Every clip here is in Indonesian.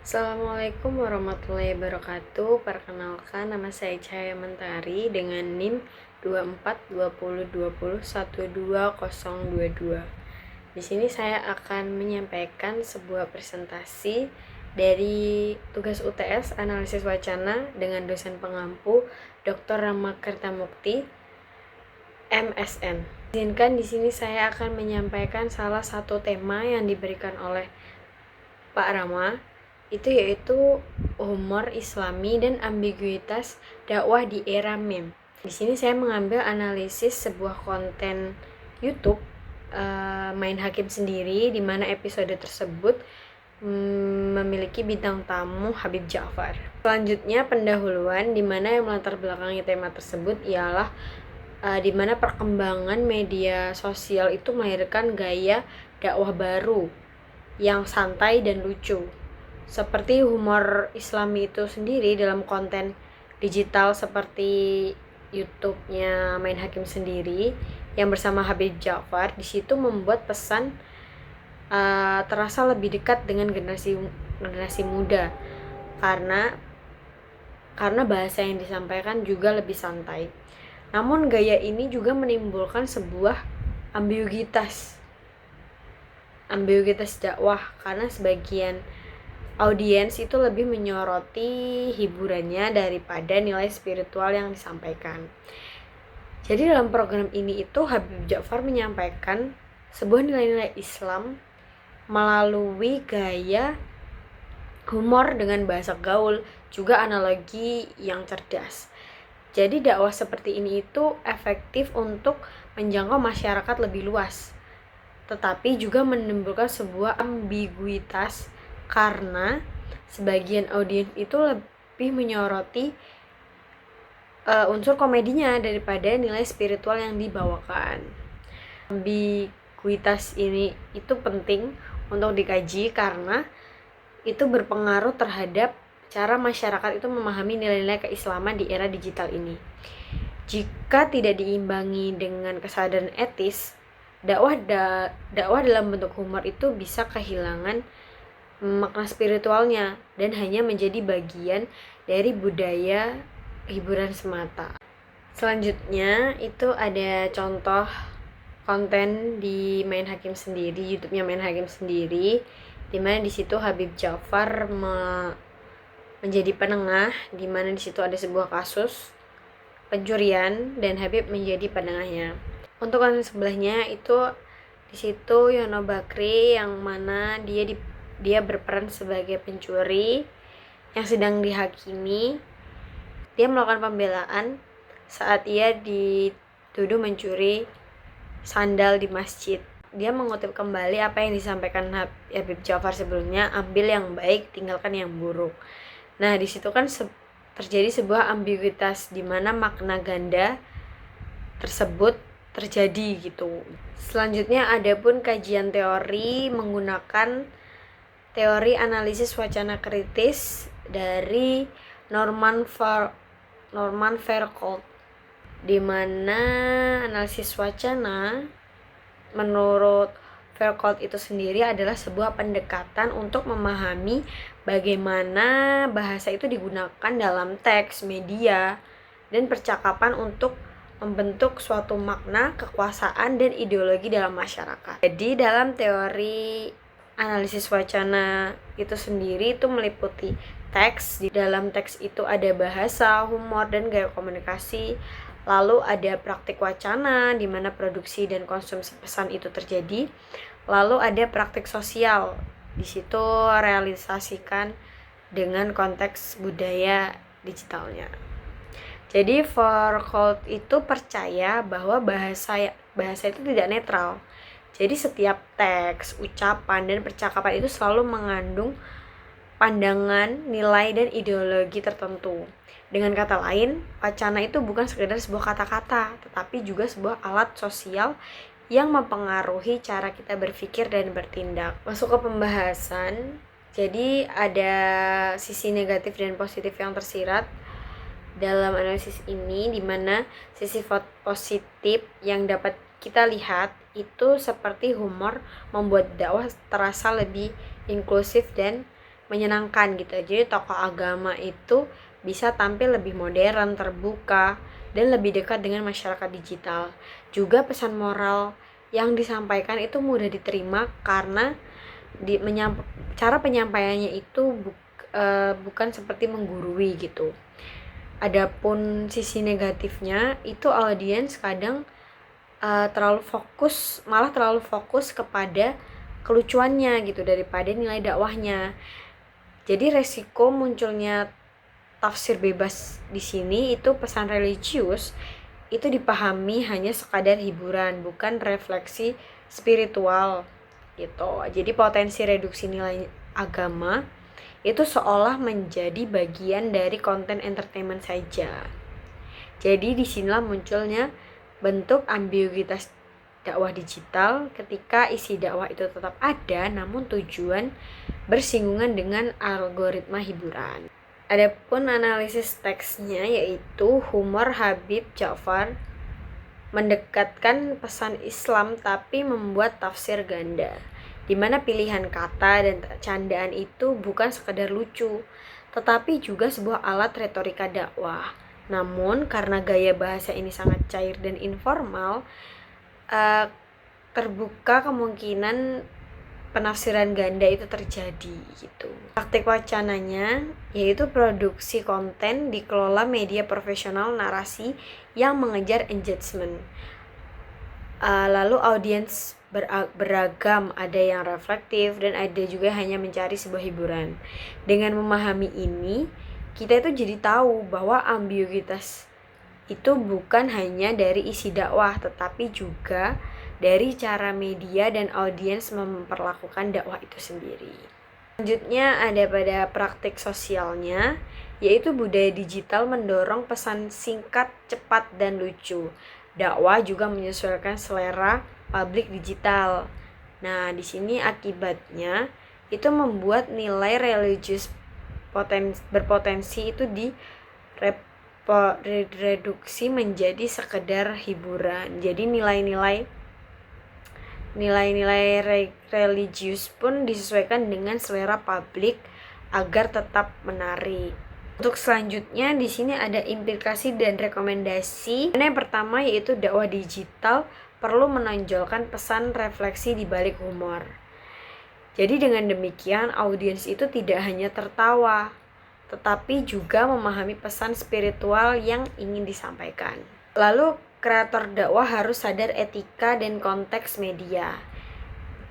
Assalamualaikum warahmatullahi wabarakatuh. Perkenalkan, nama saya Cahaya Mentari dengan NIM 242020120022. Di sini saya akan menyampaikan sebuah presentasi dari tugas UTS Analisis Wacana dengan dosen pengampu Dr. Rama Kertamukti, MSN. Izinkan di sini saya akan menyampaikan salah satu tema yang diberikan oleh Pak Rama, yaitu humor Islami dan ambiguitas dakwah di era meme. Di sini saya mengambil analisis sebuah konten YouTube Main Hakim Sendiri, di mana episode tersebut memiliki bintang tamu Habib Ja'far. Selanjutnya pendahuluan, di mana yang melatar belakangi tema tersebut ialah di mana perkembangan media sosial itu melahirkan gaya dakwah baru yang santai dan lucu. Seperti humor Islami itu sendiri dalam konten digital seperti YouTube-nya Main Hakim Sendiri yang bersama Habib Ja'far, di situ membuat pesan terasa lebih dekat dengan generasi muda karena bahasa yang disampaikan juga lebih santai. Namun gaya ini juga menimbulkan sebuah ambiguitas dakwah, karena sebagian audiens itu lebih menyoroti hiburannya daripada nilai spiritual yang disampaikan. Jadi dalam program ini itu Habib Ja'far menyampaikan sebuah nilai-nilai Islam melalui gaya humor dengan bahasa gaul, juga analogi yang cerdas. Jadi dakwah seperti ini itu efektif untuk menjangkau masyarakat lebih luas, tetapi juga menimbulkan sebuah ambiguitas karena sebagian audiens itu lebih menyoroti unsur komedinya daripada nilai spiritual yang dibawakan. Ambiguitas ini itu penting untuk dikaji karena itu berpengaruh terhadap cara masyarakat itu memahami nilai-nilai keislaman di era digital ini. Jika tidak diimbangi dengan kesadaran etis, dakwah dalam bentuk humor itu bisa kehilangan makna spiritualnya dan hanya menjadi bagian dari budaya hiburan semata. Selanjutnya itu ada contoh konten di Main Hakim Sendiri, YouTube-nya Main Hakim Sendiri, di mana di situ Habib Ja'far menjadi penengah, di mana di situ ada sebuah kasus pencurian dan Habib menjadi penengahnya. Untuk konten sebelahnya itu di situ Yono Bakri, yang mana dia berperan sebagai pencuri yang sedang dihakimi. Dia melakukan pembelaan saat ia dituduh mencuri sandal di masjid. Dia mengutip kembali apa yang disampaikan Habib Ja'far sebelumnya, ambil yang baik, tinggalkan yang buruk. Nah, di situ kan terjadi sebuah ambiguitas di mana makna ganda tersebut terjadi gitu. Selanjutnya ada pun kajian teori menggunakan teori analisis wacana kritis dari Norman Fairclough, di mana analisis wacana menurut Fairclough itu sendiri adalah sebuah pendekatan untuk memahami bagaimana bahasa itu digunakan dalam teks, media, dan percakapan untuk membentuk suatu makna, kekuasaan, dan ideologi dalam masyarakat. Jadi dalam teori analisis wacana itu sendiri itu meliputi teks. Di dalam teks itu ada bahasa, humor, dan gaya komunikasi. Lalu ada praktik wacana, di mana produksi dan konsumsi pesan itu terjadi. Lalu ada praktik sosial, di situ realisasikan dengan konteks budaya digitalnya. Jadi Fairclough itu percaya bahwa bahasa itu tidak netral. Jadi setiap teks, ucapan, dan percakapan itu selalu mengandung pandangan, nilai, dan ideologi tertentu. Dengan kata lain, wacana itu bukan sekedar sebuah kata-kata, tetapi juga sebuah alat sosial yang mempengaruhi cara kita berpikir dan bertindak. Masuk ke pembahasan, jadi ada sisi negatif dan positif yang tersirat dalam analisis ini, di mana sisi positif yang dapat kita lihat itu seperti humor membuat dakwah terasa lebih inklusif dan menyenangkan gitu. Jadi tokoh agama itu bisa tampil lebih modern, terbuka, dan lebih dekat dengan masyarakat digital. Juga pesan moral yang disampaikan itu mudah diterima karena cara penyampaiannya itu bukan seperti menggurui gitu. Adapun sisi negatifnya itu audiens kadang malah terlalu fokus kepada kelucuannya gitu daripada nilai dakwahnya. Jadi resiko munculnya tafsir bebas di sini itu pesan religius itu dipahami hanya sekadar hiburan, bukan refleksi spiritual gitu. Jadi potensi reduksi nilai agama itu seolah menjadi bagian dari konten entertainment saja. Jadi disinilah munculnya bentuk ambiguitas dakwah digital ketika isi dakwah itu tetap ada namun tujuan bersinggungan dengan algoritma hiburan. Adapun analisis teksnya yaitu humor Habib Ja'far mendekatkan pesan Islam tapi membuat tafsir ganda, di mana pilihan kata dan candaan itu bukan sekedar lucu, tetapi juga sebuah alat retorika dakwah. Namun karena gaya bahasa ini sangat cair dan informal, terbuka kemungkinan penafsiran ganda itu terjadi gitu. Praktik wacananya yaitu produksi konten dikelola media profesional narasi yang mengejar engagement. Lalu audiens beragam, ada yang reflektif dan ada juga hanya mencari sebuah hiburan. Dengan memahami ini, kita itu jadi tahu bahwa ambiguitas itu bukan hanya dari isi dakwah, tetapi juga dari cara media dan audiens memperlakukan dakwah itu sendiri. Selanjutnya ada pada praktik sosialnya, yaitu budaya digital mendorong pesan singkat, cepat, dan lucu. Dakwah juga menyesuaikan selera publik digital. Nah, di sini akibatnya itu membuat nilai religius berpotensi itu direduksi menjadi sekedar hiburan. Jadi nilai-nilai religius pun disesuaikan dengan selera publik agar tetap menarik. Untuk selanjutnya di sini ada implikasi dan rekomendasi. Yang pertama yaitu dakwah digital perlu menonjolkan pesan refleksi di balik humor. Jadi dengan demikian audiens itu tidak hanya tertawa, tetapi juga memahami pesan spiritual yang ingin disampaikan. Lalu kreator dakwah harus sadar etika dan konteks media.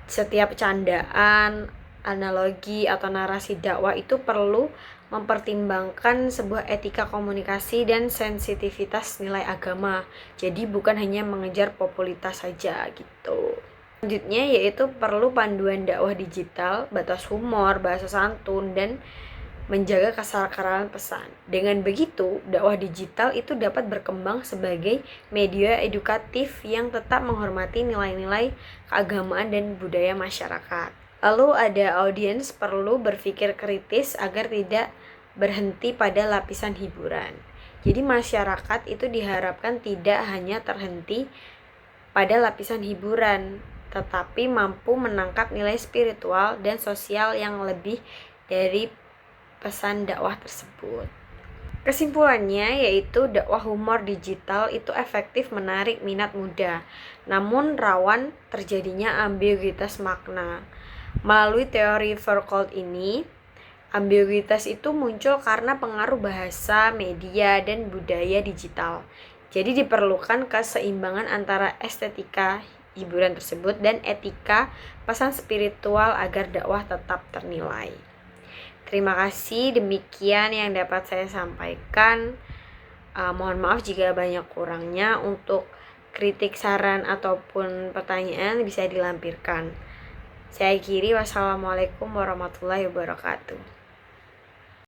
Setiap candaan, analogi, atau narasi dakwah itu perlu mempertimbangkan sebuah etika komunikasi dan sensitivitas nilai agama. Jadi bukan hanya mengejar popularitas saja gitu. Selanjutnya yaitu perlu panduan dakwah digital, batas humor, bahasa santun, dan menjaga kesakralan pesan. Dengan begitu, dakwah digital itu dapat berkembang sebagai media edukatif yang tetap menghormati nilai-nilai keagamaan dan budaya masyarakat. Lalu ada audiens perlu berpikir kritis agar tidak berhenti pada lapisan hiburan. Jadi masyarakat itu diharapkan tidak hanya terhenti pada lapisan hiburan, tetapi mampu menangkap nilai spiritual dan sosial yang lebih dari pesan dakwah tersebut. Kesimpulannya yaitu dakwah humor digital itu efektif menarik minat muda, namun rawan terjadinya ambiguitas makna. Melalui teori Foucault ini, ambiguitas itu muncul karena pengaruh bahasa, media, dan budaya digital. Jadi diperlukan keseimbangan antara estetika hiburan tersebut dan etika pesan spiritual agar dakwah tetap ternilai. Terima kasih, demikian yang dapat saya sampaikan. Mohon maaf jika banyak kurangnya. Untuk kritik, saran, ataupun pertanyaan bisa dilampirkan. Saya akhiri, wassalamualaikum warahmatullahi wabarakatuh.